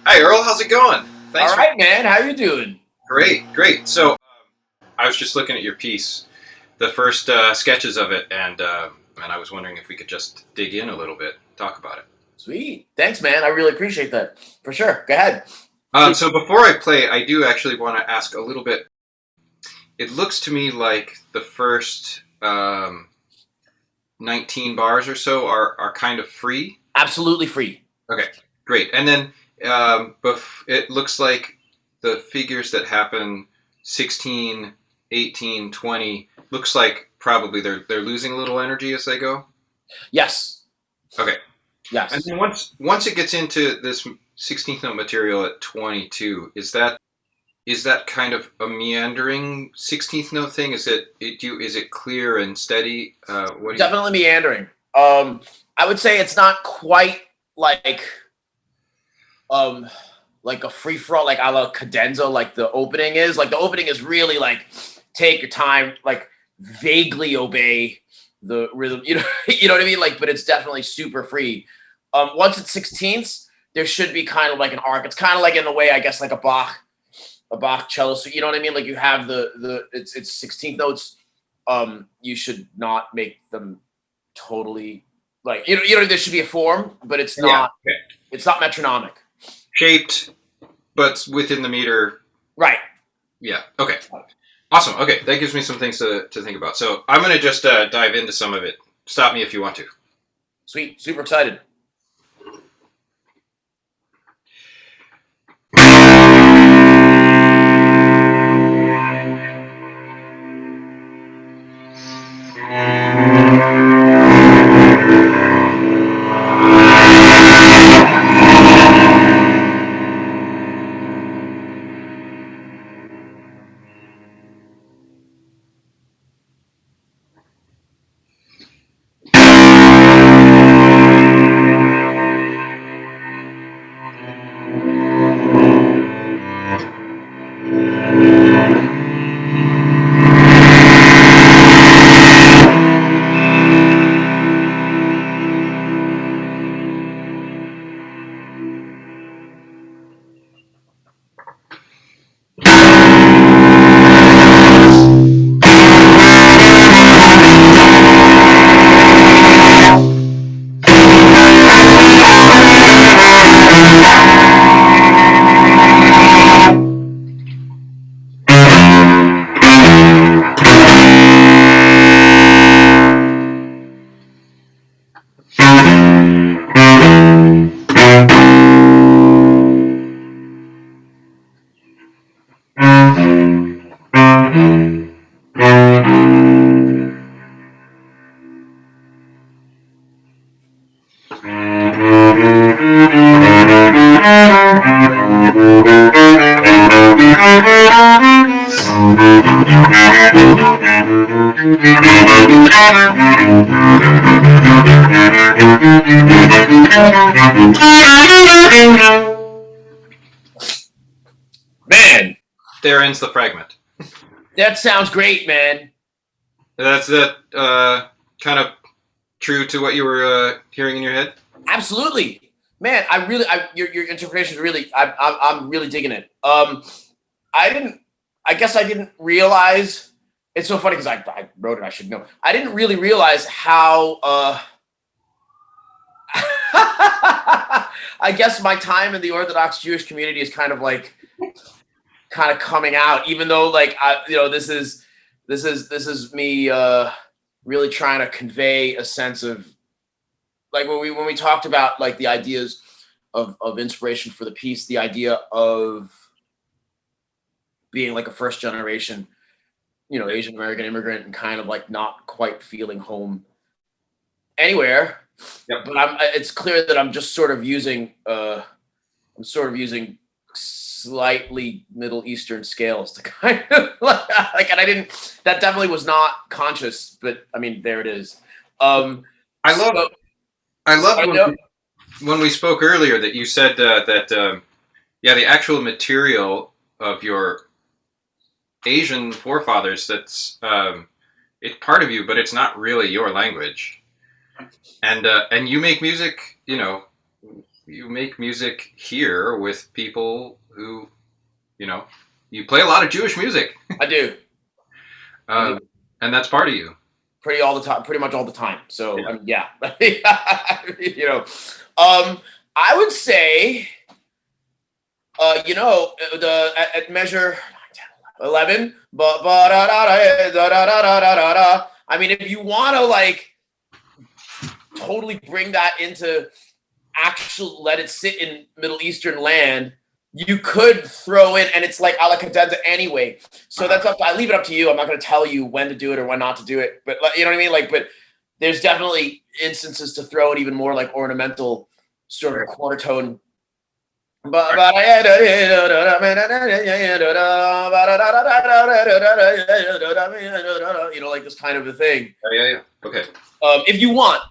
Hi, Earl. How's it going? Thanks All for. right, man. How you doing? Great, great. So, I was just looking at your piece, the first sketches of it, and I was wondering if we could just dig in a little bit, talk about it. Sweet. Thanks, man. I really appreciate that. For sure. Go ahead. So before I play, I do actually want to ask a little bit. It looks to me like the first 19 bars or so are kind of free. Absolutely free. Okay, great. And then it looks like the figures that happen 16, 18, 20 looks like probably they're losing a little energy as they go. Yes. Okay. And Yes. then once it gets into this 16th note material at 22, is that kind of a meandering 16th note thing? Is it clear and steady? What do you Definitely meandering. I would say it's not quite like um like a free for all, like a la cadenza, like the opening is. Like the opening is really like take your time, like vaguely obey the rhythm. You know, you know what I mean? Like, but it's definitely super free. Once it's sixteenths, there should be kind of like an arc. It's kind of like in the way, I guess, like a Bach cello. So you know what I mean? Like you have it's 16th notes. You should not make them totally like there should be a form, but Yeah. Okay. it's not metronomic. Shaped, but within the meter. Right. Yeah. Okay. Awesome. Okay, that gives me some things to think about. So I'm going to just dive into some of it. Stop me if you want to. Sweet. Super excited. Man, There ends the fragment. that sounds great, man. That's that kind of true to what you were hearing in your head. Absolutely, man. Your interpretation is really, I'm really digging it. I didn't, I guess I didn't realize. It's so funny because I wrote it. I should know. I didn't really realize how. I guess my time in the Orthodox Jewish community is kind of coming out, even though this is me really trying to convey a sense of like when we talked about like the ideas of inspiration for the piece, the idea of being like a first generation, Asian American immigrant and kind of like not quite feeling home anywhere. Yep. But it's clear that I'm sort of using slightly Middle Eastern scales to kind of like, and I didn't, that definitely was not conscious, but I mean, there it is. I So, love I so loved when we spoke earlier that you said that yeah, the actual material of your Asian forefathers, it's part of you, but it's not really your language. And you make music, you make music here with people who, you know, you play a lot of Jewish music, I do. I do. and that's part of you. Pretty much all the time. So Yeah. yeah, you know, I would say, at measure 11, I mean, if you want to like totally bring that into actual, let it sit in Middle Eastern land, you could throw in, and it's like a la cadenza anyway. So that's up to, I leave it up to you. I'm not going to tell you when to do it or when not to do it, but you know what I mean? Like, but there's definitely instances to throw in even more like ornamental sort of quarter tone. You know, like this kind of a thing. Yeah. Okay. If you want,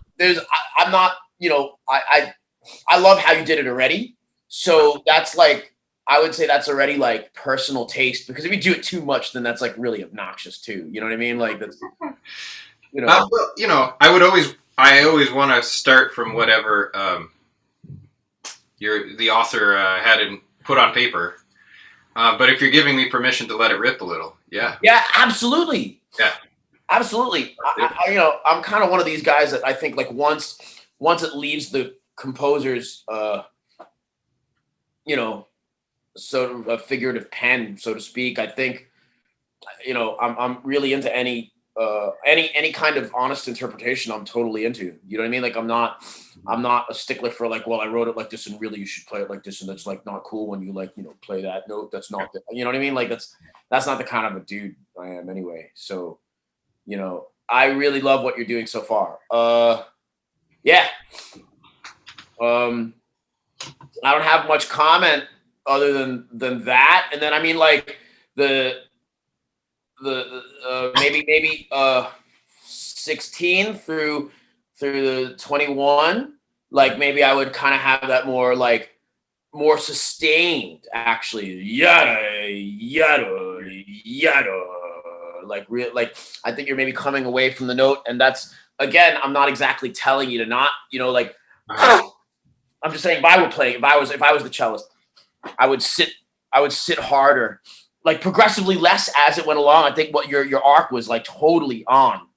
I'm not, I love how you did it already. So that's like, I would say that's already like personal taste, because if you do it too much, then that's like really obnoxious too. You know what I mean? Like that's, Well, I always want to start from whatever the author had it put on paper. But if you're giving me permission to let it rip a little, yeah. Yeah, absolutely. Yeah. Absolutely. I'm kind of one of these guys that I think like once it leaves the composer's, sort of a figurative pen, so to speak, I think, I'm really into any kind of honest interpretation. I'm totally into. You know what I mean? Like I'm not a stickler for like, well, I wrote it like this and really you should play it like this, and that's like not cool when you like, play that note. That's not you know what I mean? Like that's not the kind of a dude I am anyway. So, I really love what you're doing so far. Yeah. I don't have much comment other than that. And then I mean like the maybe 16 through the 21, like maybe I would kind of have that more sustained, actually, yada yada yada, like real, like I think you're maybe coming away from the note, and that's, again, I'm not exactly telling you to not, like I'm just saying, if I was the cellist, I would sit harder, like progressively less as it went along. I think what your arc was like totally on,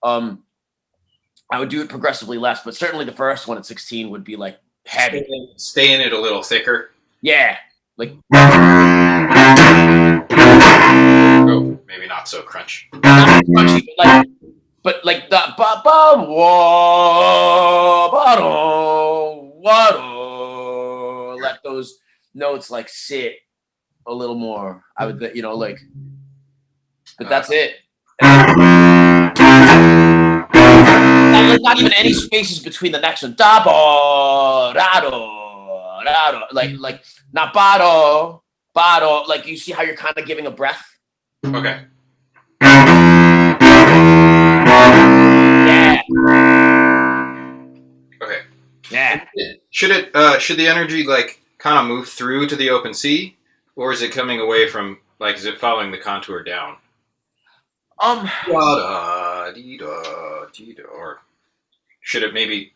I would do it progressively less, but certainly the first one at 16 would be like heavy. Stay in it a little thicker. Yeah, like oh, maybe not so crunch. Not crunchy, but like the ba ba wa ba do wa do, let those notes like sit a little more. I would, like, but that's it. Like not even any spaces between the next one. Da ba da do, like not ba do. Like you see how you're kind of giving a breath. Okay. Yeah. Okay. Yeah. Should the energy like kind of move through to the open C, or is it coming away from, like, is it following the contour down? Da, dee, da, dee, da, or should it maybe?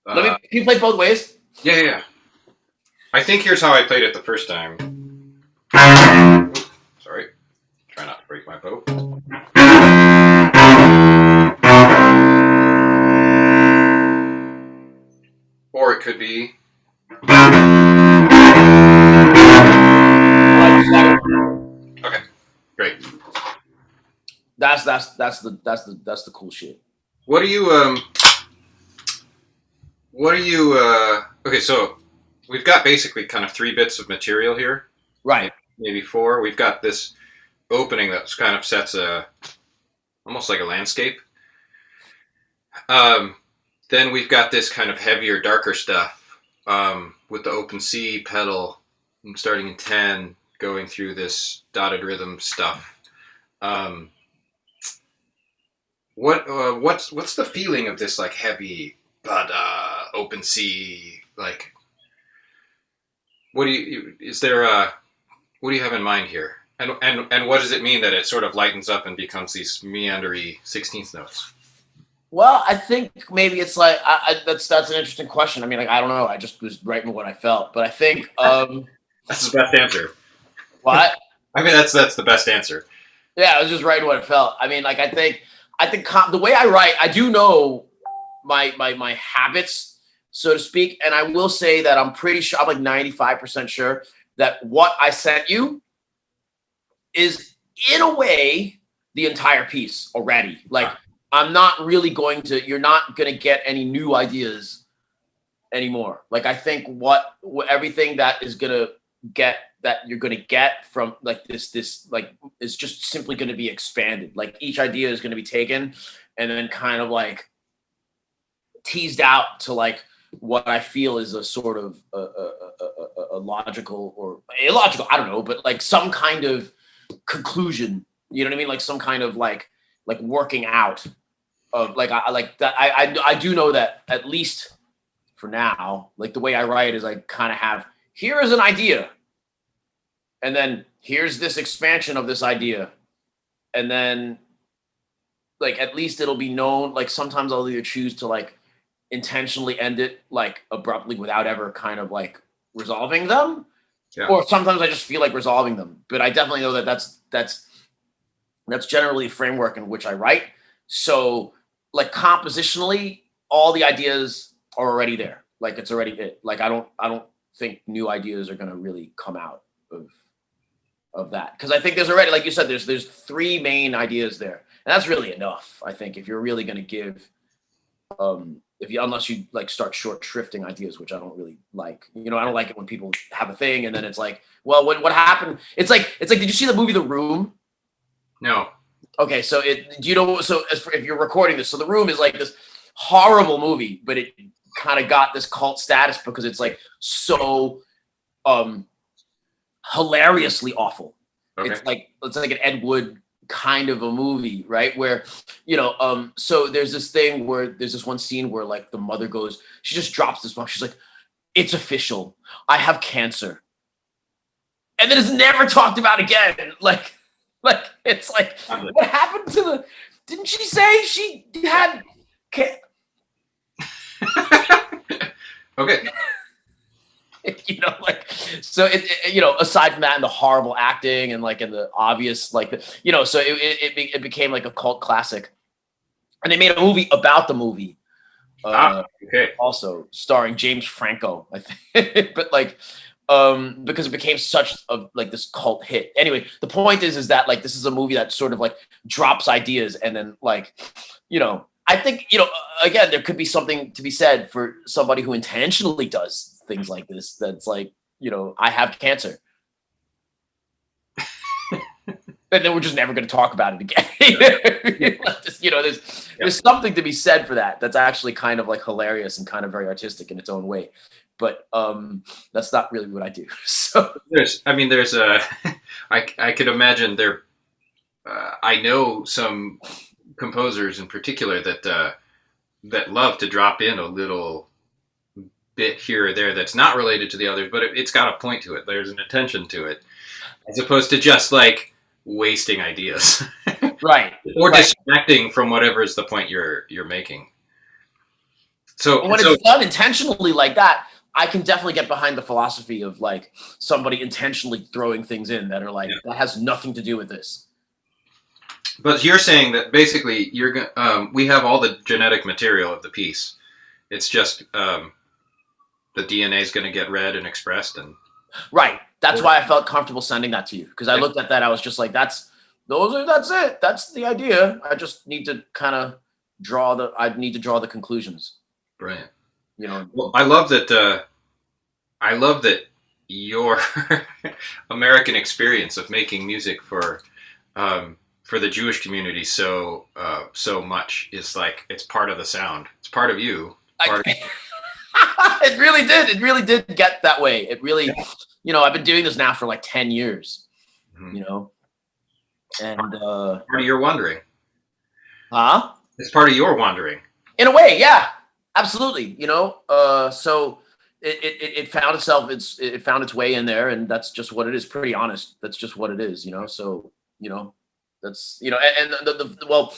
Can you play both ways? Yeah. I think here's how I played it the first time. Sorry, try not to break my bow. Or it could be. Okay, great. That's the cool shit. What are you okay, so we've got basically kind of 3 bits of material here. Right. Maybe 4. We've got this opening that kind of sets almost like a landscape. Then we've got this kind of heavier, darker stuff with the open C pedal starting in 10, going through this dotted rhythm stuff. What's the feeling of this like heavy but open C, like what do you have in mind here, and what does it mean that it sort of lightens up and becomes these meandery 16th notes? Well, I think maybe it's like that's an interesting question. I mean, like I don't know. I just was writing what I felt, but I think That's the best answer. what? I mean, that's the best answer. Yeah, I was just writing what I felt. I mean, like I think the way I write, I do know my habits, so to speak, and I will say that I'm pretty sure I'm like 95% sure that what I sent you is in a way the entire piece already. Like I'm not really going to. You're not going to get any new ideas anymore. Like I think what everything that is going to get that you're going to get from like this like is just simply going to be expanded. Like each idea is going to be taken and then kind of like teased out to like what I feel is a sort of a logical or illogical, I don't know, but like some kind of conclusion. You know what I mean? Like some kind of like working out of like I like that. I do know that at least for now, like the way I write is I kind of have here is an idea, and then here's this expansion of this idea, and then like at least it'll be known. Like sometimes I'll either choose to like intentionally end it like abruptly without ever kind of like resolving them, Yeah. or sometimes I just feel like resolving them. But I definitely know that that's generally a framework in which I write. So like compositionally, all the ideas are already there. Like it's already it. Like I don't think new ideas are gonna really come out of that. Because I think there's already, like you said, there's three main ideas there. And that's really enough, I think, if you're really gonna give if you unless you like start short shrifting ideas, which I don't really like. You know, I don't like it when people have a thing and then it's like, well, what happened? It's like did you see the movie The Room? No. Okay, so do you know? So if you're recording this, so The Room is like this horrible movie, but it kind of got this cult status because it's like so hilariously awful. Okay. It's like an Ed Wood kind of a movie, right? Where so there's this one scene where like the mother goes, she just drops this bomb. She's like, "It's official. I have cancer," and then it's never talked about again. Like it's like, what happened to the? Didn't she say she had? Okay. Like so aside from that and the horrible acting and like in the obvious so it became like a cult classic, and they made a movie about the movie. Okay. Also starring James Franco, I think, but like because it became such a like this cult hit. Anyway, the point is that like this is a movie that sort of like drops ideas and then like I think again there could be something to be said for somebody who intentionally does things like this. That's like I have cancer, and then we're just never going to talk about it again. There's something to be said for that. That's actually kind of like hilarious and kind of very artistic in its own way. But that's not really what I do. So there's a I could imagine there. I know some composers in particular that love to drop in a little bit here or there that's not related to the others, but it's got a point to it. There's an intention to it, as opposed to just like wasting ideas, right? Or distracting from whatever is the point you're making. So when it's done intentionally like that, I can definitely get behind the philosophy of like somebody intentionally throwing things in that are like that has nothing to do with this. But you're saying that basically we have all the genetic material of the piece. It's just the DNA is going to get read and expressed, and right. That's why I felt comfortable sending that to you, because I looked at that. I was just like, that's it. That's the idea. I just need to kind of draw the conclusions. Brilliant. Well, I love that. I love that your American experience of making music for the Jewish community so much is like it's part of the sound. It's part of you. It really did. It really did get that way. It really, I've been doing this now for like 10 years. And part of your wandering. Huh? It's part of your wandering. In a way, yeah, absolutely. So it found itself. It found its way in there, and that's just what it is. Pretty honest. That's just what it is. So That's, you know, and well,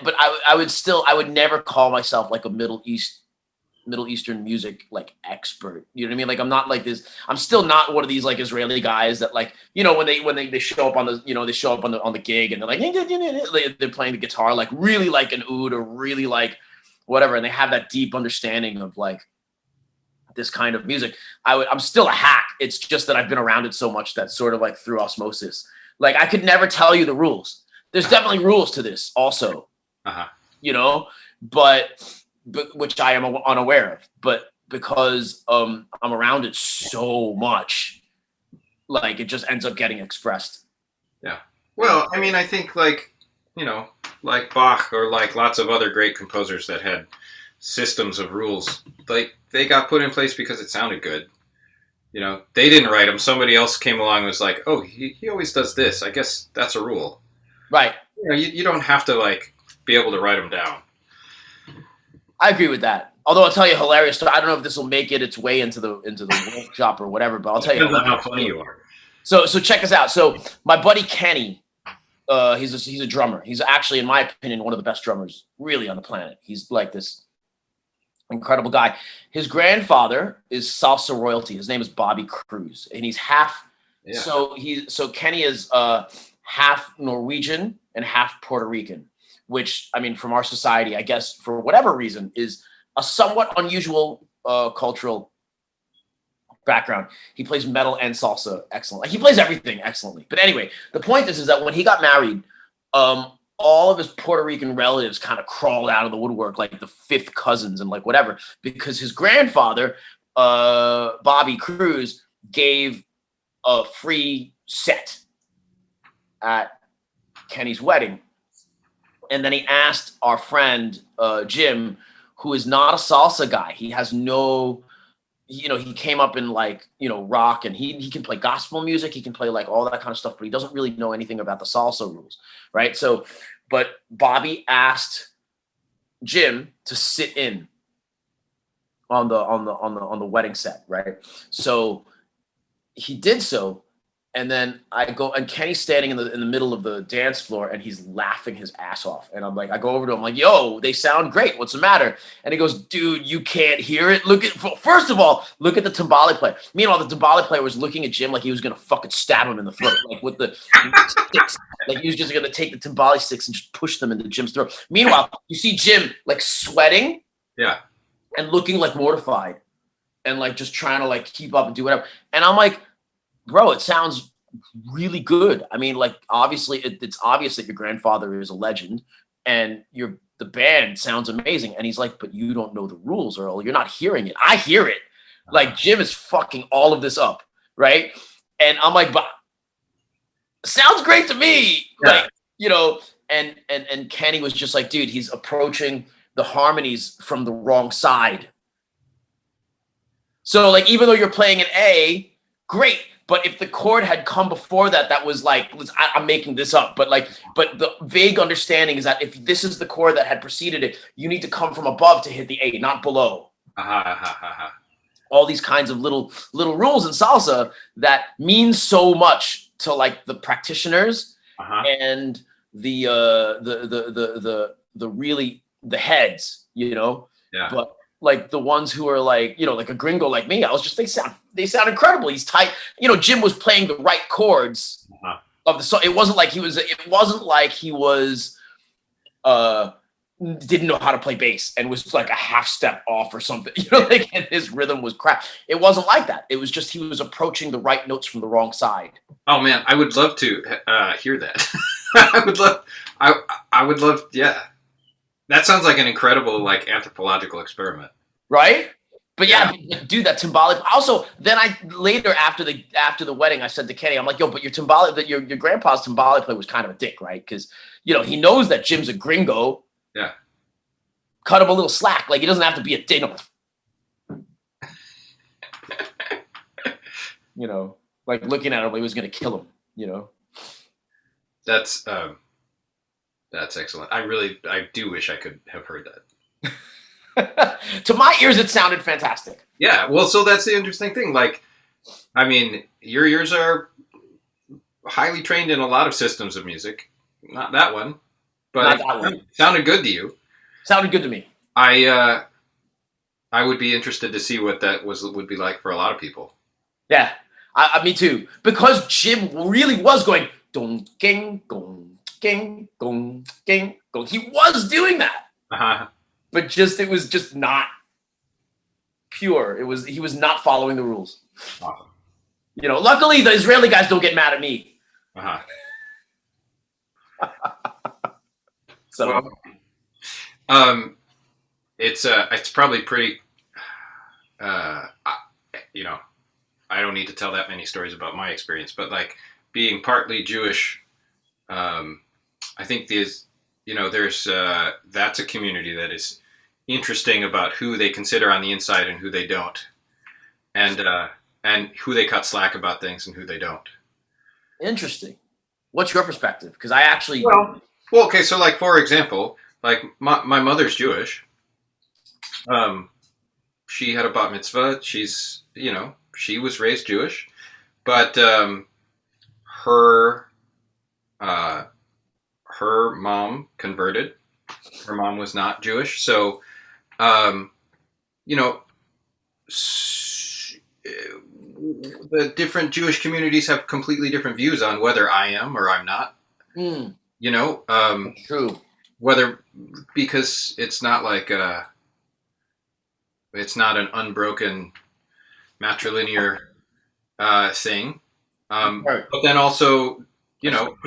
but I would never call myself like a Middle Eastern music like expert. You know what I mean? Like I'm not like this. I'm still not one of these like Israeli guys that like, you know, when they show up on the, you know, they show up on the gig and they're like they're playing the guitar like really like an oud or really like whatever, and they have that deep understanding of like this kind of music. I'm still a hack. It's just that I've been around it so much that sort of like through osmosis. Like I could never tell you the rules. There's definitely rules to this also, you know, but which I am unaware of. But because I'm around it so much, like it just ends up getting expressed. Yeah. Well, I mean, I think like, you know, like Bach or like lots of other great composers that had systems of rules, like they got put in place because it sounded good. You know, they didn't write them. Somebody else came along and was like, oh, he always does this. I guess that's a rule. Right. You know, you don't have to like be able to write them down. I agree with that. Although I'll tell you a hilarious story. I don't know if this will make its way into the workshop or whatever, but I'll tell you. Depends on how funny you are. So check this out. So my buddy Kenny, he's a drummer. He's actually, in my opinion, one of the best drummers really on the planet. He's like this incredible guy. His grandfather is salsa royalty. His name is Bobby Cruz, and he's half. Yeah. So Kenny is half Norwegian and half Puerto Rican, which, I mean, from our society, I guess for whatever reason, is a somewhat unusual cultural background. He plays metal and salsa excellently. He plays everything excellently. But anyway, the point is that when he got married, all of his Puerto Rican relatives kind of crawled out of the woodwork, like the fifth cousins and like whatever, because his grandfather, Bobby Cruz, gave a free set at Kenny's wedding. And then he asked our friend, Jim, who is not a salsa guy. He has no, you know, he came up in like, you know, rock, and he can play gospel music. He can play like all that kind of stuff, but he doesn't really know anything about the salsa rules. Right. So, but Bobby asked Jim to sit in on the wedding set. Right. So he did so. And then I go, and Kenny's standing in the middle of the dance floor, and he's laughing his ass off. And I'm like, I go over to him, like, yo, they sound great. What's the matter? And he goes, dude, you can't hear it. First of all, look at the timbale player. Meanwhile, the timbale player was looking at Jim like he was going to fucking stab him in the throat, like with the sticks. Like he was just going to take the timbale sticks and just push them into Jim's throat. Meanwhile, you see Jim like sweating. Yeah. And looking like mortified and like just trying to like keep up and do whatever. And I'm like, bro, it sounds really good. I mean, like, obviously, it's obvious that your grandfather is a legend, and the band sounds amazing. And he's like, but you don't know the rules, Earl. You're not hearing it. I hear it. Like, Jim is fucking all of this up, right? And I'm like, but sounds great to me. Yeah. Like, you know, and Kenny was just like, dude, he's approaching the harmonies from the wrong side. So, like, even though you're playing an A, great. But if the chord had come before that, that was like, I'm making this up, but the vague understanding is that if this is the chord that had preceded it, you need to come from above to hit the A, not below. All these kinds of little rules in salsa that mean so much to like the practitioners and the heads, you know. Yeah. But like the ones who are like, you know, like a gringo like me, I was just, they sound incredible. He's tight. You know, Jim was playing the right chords of the song. It wasn't like he was didn't know how to play bass and was like a half step off or something, you know, like, and his rhythm was crap. It wasn't like that. It was just, he was approaching the right notes from the wrong side. Oh man, I would love to hear that. I would love, yeah. That sounds like an incredible, like, anthropological experiment, right? But yeah, dude, that timbale. Also, then later after the wedding, I said to Kenny, I'm like, yo, but your timbale, that your grandpa's timbale player was kind of a dick, right? Because, you know, he knows that Jim's a gringo. Yeah. Cut him a little slack. Like, he doesn't have to be a dick. You know, like looking at him, he was going to kill him. You know. That's excellent. I do wish I could have heard that. To my ears, it sounded fantastic. Yeah, well, so that's the interesting thing. Like, I mean, your ears are highly trained in a lot of systems of music, not that one, Not but that one. it sounded good to you. Sounded good to me. I would be interested to see what that would be like for a lot of people. Yeah, me too. Because Jim really was going dong ging gong ging gong ging gong. He was doing that, but it was just not pure. He was not following the rules. Awesome. You know, luckily the Israeli guys don't get mad at me. So, well, it's probably pretty. You know, I don't need to tell that many stories about my experience, but like being partly Jewish, I think there's that's a community that is interesting about who they consider on the inside and who they don't, and who they cut slack about things and who they don't. Interesting. What's your perspective? Because I actually well, okay. So, like for example, like my mother's Jewish. She had a bat mitzvah. She was raised Jewish, but her her mom converted. Her mom was not Jewish, so you know, the different Jewish communities have completely different views on whether I am or I'm not. Mm. You know, True. Whether because it's not like it's not an unbroken matrilinear thing. Right. But then also,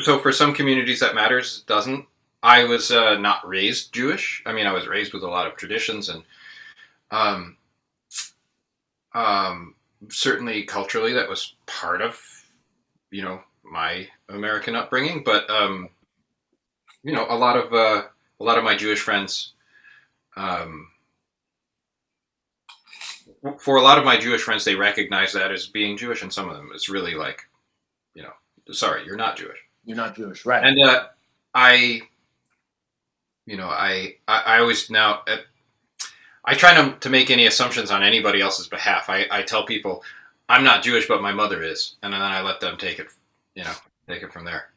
so for some communities that matters, it doesn't. I was not raised Jewish. I mean, I was raised with a lot of traditions and certainly culturally that was part of, my American upbringing. But, a lot of my Jewish friends, for a lot of my Jewish friends, they recognize that as being Jewish, and some of them it's really like, sorry, you're not Jewish. You're not Jewish, right? And I always now I try not to make any assumptions on anybody else's behalf. I tell people I'm not Jewish, but my mother is, and then I let them take it from there.